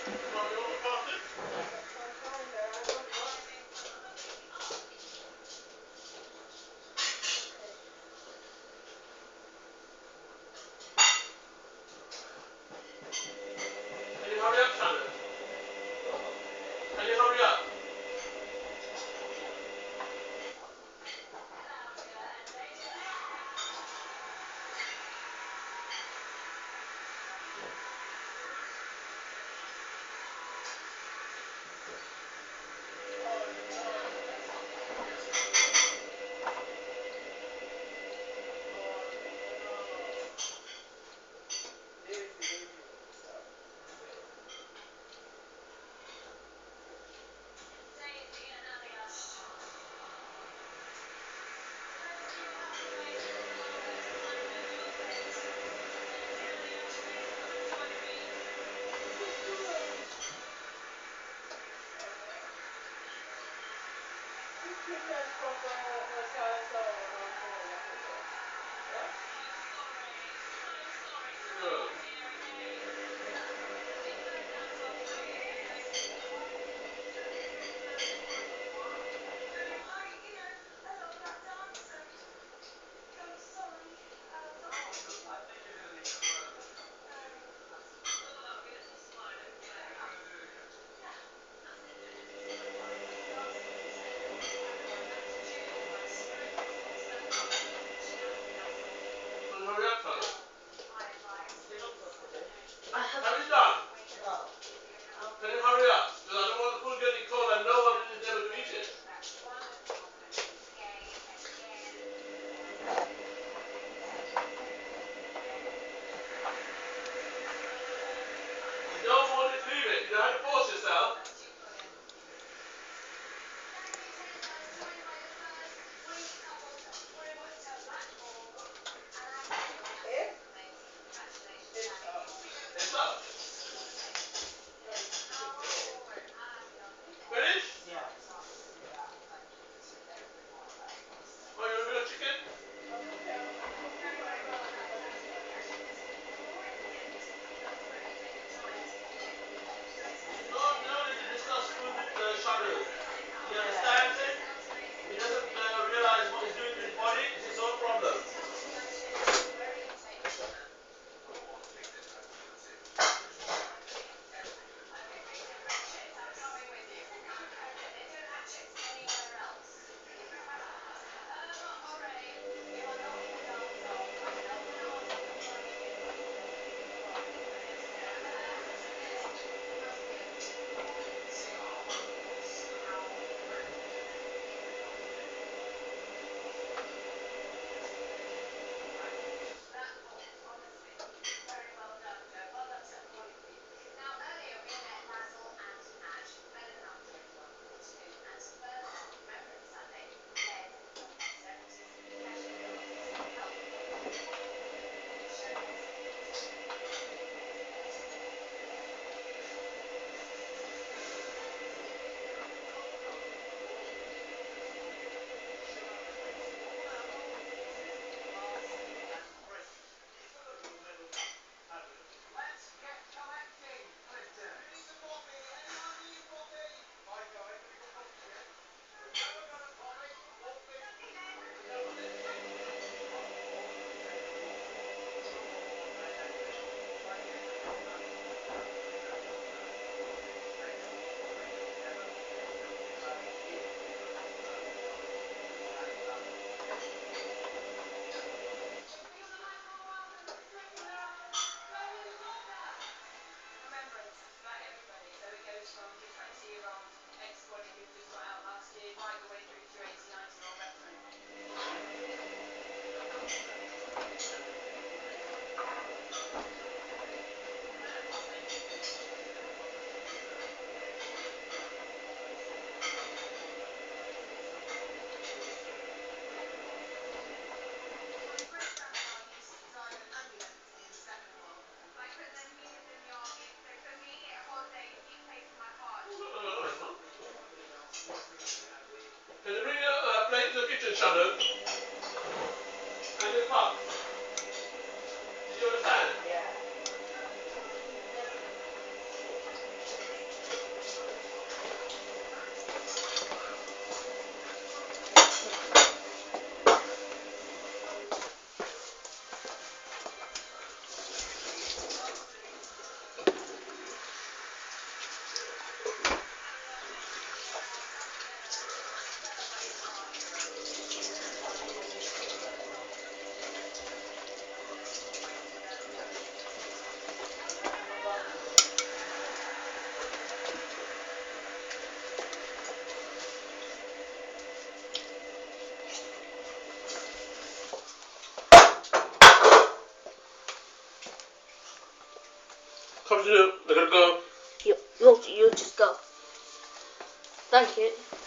Can you hurry up, Shannon? Can you hurry up? Can you hurry up, Shannon? Have you done? Can you hurry up? Because I don't want the food getting cold and no one is able to eat it. You don't want it, leave it. You don't have to force yourself. It's up. Finished? Oh, you want a bit of chicken? No need to discuss food with Shadow. He understands it. He doesn't realize what he's doing to his body. It's his own problem. Can you bring a plate to the kitchen, Shannon? And your cup. Did you understand? to do. I gotta go. You just go. Thank you.